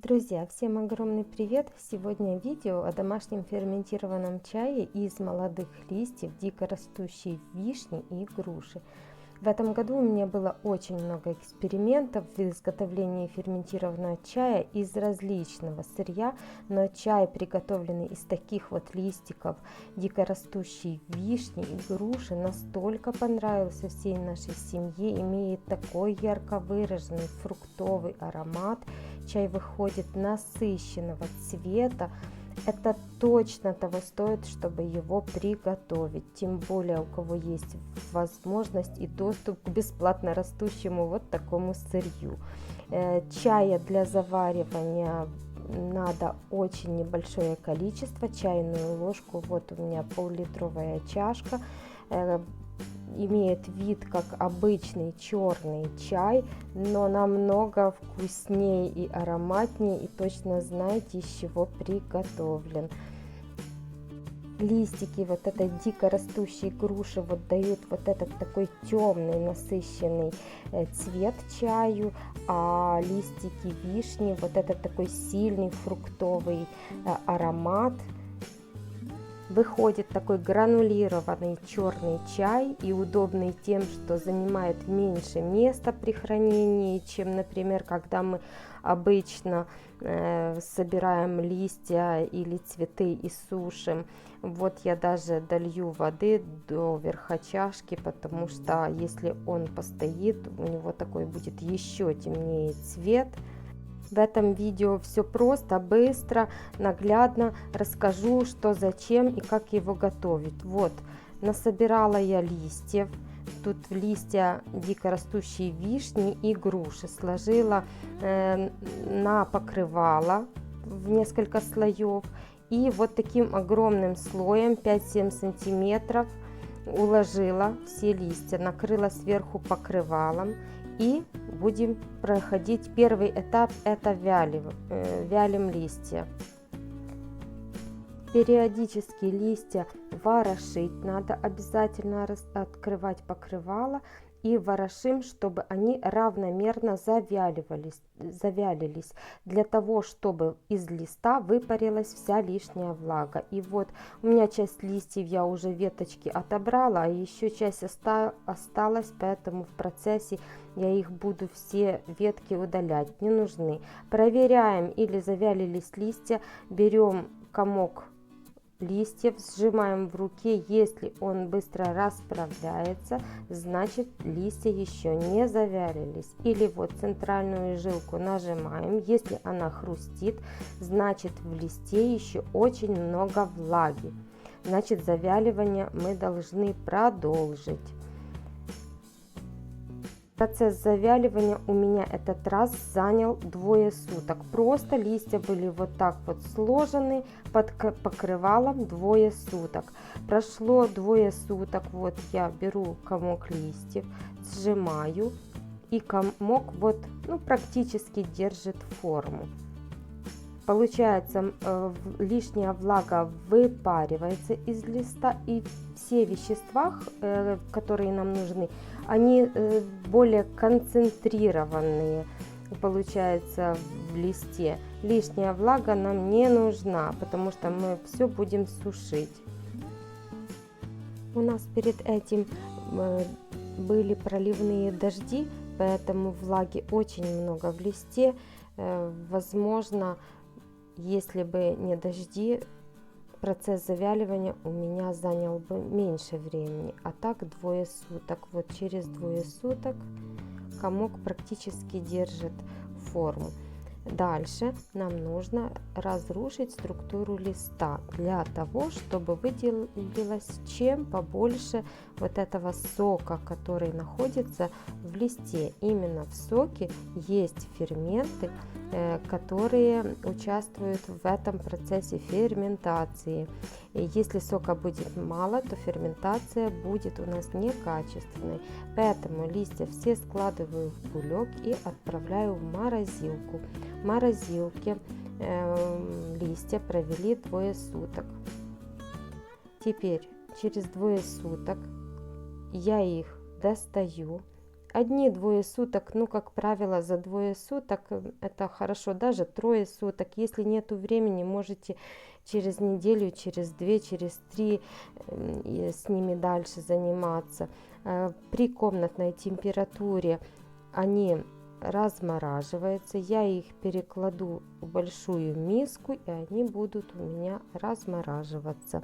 Друзья, всем огромный привет! Сегодня видео о домашнем ферментированном чае из молодых листьев дикорастущей вишни и груши. В этом году у меня было очень много экспериментов в изготовлении ферментированного чая из различного сырья, но чай, приготовленный из таких вот листиков дикорастущей вишни и груши, настолько понравился всей нашей семье, имеет такой ярко выраженный фруктовый аромат. Чай выходит насыщенного цвета. Это точно того стоит, чтобы его приготовить. Тем более, у кого есть возможность и доступ к бесплатно растущему вот такому сырью. Чая для заваривания надо очень небольшое количество, чайную ложку. Вот у меня пол-литровая чашка. Имеет вид как обычный черный чай, но намного вкуснее и ароматнее, и точно знаете, из чего приготовлен. Листики вот этой дикорастущей груши вот дают вот этот такой темный насыщенный цвет чаю, а листики вишни вот этот такой сильный фруктовый аромат. Выходит такой гранулированный черный чай и удобный тем, что занимает меньше места при хранении, чем, например, когда мы обычно собираем листья или цветы и сушим. Вот я даже долью воды до верха чашки, потому что если он постоит, у него такой будет еще темнее цвет. В этом видео все просто, быстро, наглядно расскажу, что, зачем и как его готовить. Вот, насобирала я листьев. Тут листья дикорастущей вишни и груши. Сложила на покрывало в несколько слоев. И вот таким огромным слоем, 5-7 сантиметров, уложила все листья. Накрыла сверху покрывалом. И будем проходить первый этап, это вялим листья. Периодически листья ворошить надо, обязательно открывать покрывало и ворошим, чтобы они равномерно завялились, для того, чтобы из листа выпарилась вся лишняя влага. И вот у меня часть листьев я уже веточки отобрала, а еще часть осталась, поэтому в процессе я их буду все ветки удалять, не нужны. Проверяем, или завялились листья, берем комок листьев, сжимаем в руке. Если он быстро расправляется, значит листья еще не завялились. Или вот центральную жилку нажимаем, если она хрустит, значит в листе еще очень много влаги, значит завяливание мы должны продолжить. Процесс завяливания у меня этот раз занял 2 суток. Просто листья были вот так вот сложены под покрывалом 2 суток. Прошло 2 суток, вот я беру комок листьев, сжимаю, и комок вот практически держит форму. Получается, лишняя влага выпаривается из листа, и все вещества, которые нам нужны, они более концентрированные, получается, в листе. Лишняя влага нам не нужна, потому что мы все будем сушить. У нас перед этим были проливные дожди, поэтому влаги очень много в листе. Возможно, если бы не дожди, процесс завяливания у меня занял бы меньше времени, а так 2 суток. Вот через 2 суток комок практически держит форму. Дальше нам нужно разрушить структуру листа для того, чтобы выделилось чем побольше вот этого сока, который находится в листе. Именно в соке есть ферменты, которые участвуют в этом процессе ферментации. И если сока будет мало, то ферментация будет у нас некачественной. Поэтому листья все складываю в кулек и отправляю в морозилку. В морозилке листья провели 2 суток. Теперь через 2 суток я их достаю, 1-2 суток, ну, как правило, за 2 суток это хорошо, даже 3 суток. Если нету времени, можете через неделю, через 2, через 3 с ними дальше заниматься. При комнатной температуре они размораживаются, я их перекладу в большую миску, и они будут у меня размораживаться.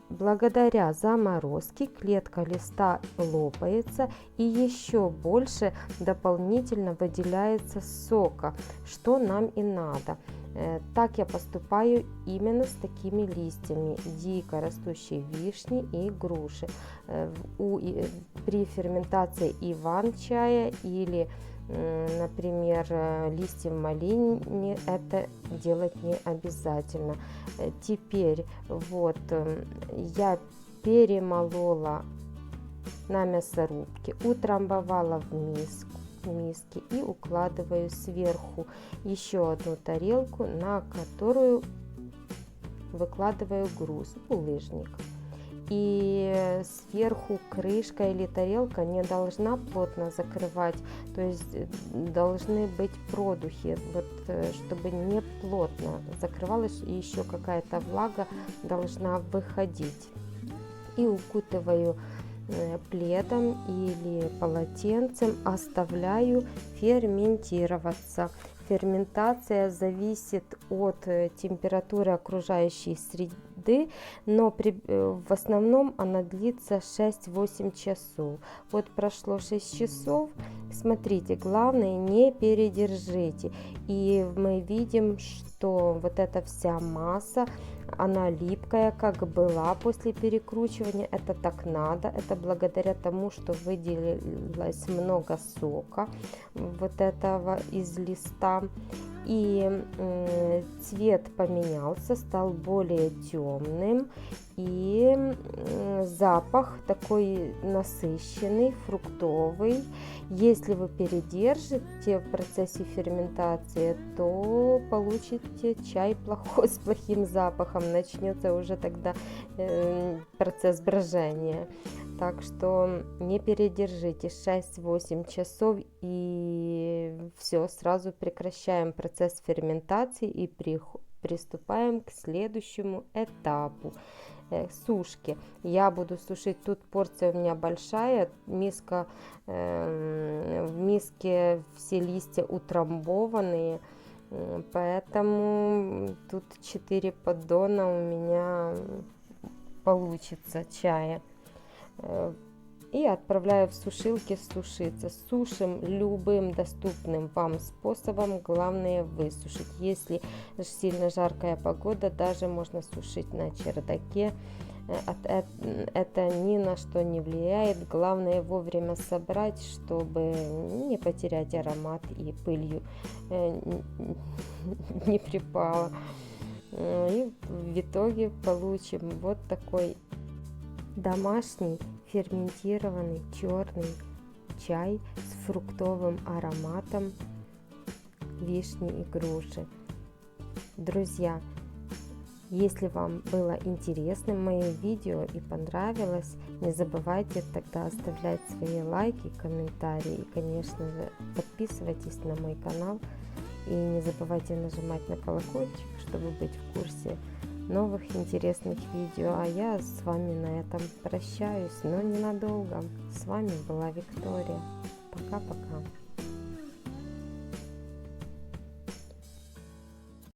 Благодаря заморозке клетка листа лопается и еще больше дополнительно выделяется сока, что нам и надо. Так я поступаю именно с такими листьями дико растущей вишни и груши. При ферментации иван-чая или, например, листьев малины, это делать не обязательно. Теперь вот я перемолола на мясорубке, утрамбовала в миске и укладываю сверху еще одну тарелку, на которую выкладываю груз, булыжник. И сверху крышка или тарелка не должна плотно закрывать, то есть должны быть продухи, вот, чтобы не плотно закрывалась, и еще какая-то влага должна выходить. И укутываю пледом или полотенцем, оставляю ферментироваться. Ферментация зависит от температуры окружающей среды, но в основном она длится 6-8 часов. Вот прошло 6 часов, смотрите, главное не передержите. И мы видим, что вот эта вся масса, она липкая, как была после перекручивания. Это так надо, это благодаря тому, что выделилось много сока вот этого из листа. И цвет поменялся, стал более темным, и запах такой насыщенный, фруктовый. Если вы передержите в процессе ферментации, то получите чай плохой с плохим запахом, начнется уже тогда процесс брожения. Так что не передержите 6-8 часов, и все, сразу прекращаем процесс ферментации и приступаем к следующему этапу сушки. Я буду сушить, тут порция у меня большая, миска, в миске все листья утрамбованные, поэтому тут 4 поддона у меня получится чая. И отправляю в сушилки сушиться. Сушим любым доступным вам способом, главное высушить. Если сильно жаркая погода, даже можно сушить на чердаке. Это ни на что не влияет. Главное вовремя собрать, чтобы не потерять аромат и пылью не припало. И в итоге получим вот такой домашний ферментированный черный чай с фруктовым ароматом вишни и груши. Друзья, если вам было интересно мое видео и понравилось, не забывайте тогда оставлять свои лайки, комментарии и, конечно же, подписывайтесь на мой канал и не забывайте нажимать на колокольчик, чтобы быть в курсе новых интересных видео. А я с вами на этом прощаюсь, но ненадолго. С вами была Виктория. Пока-пока.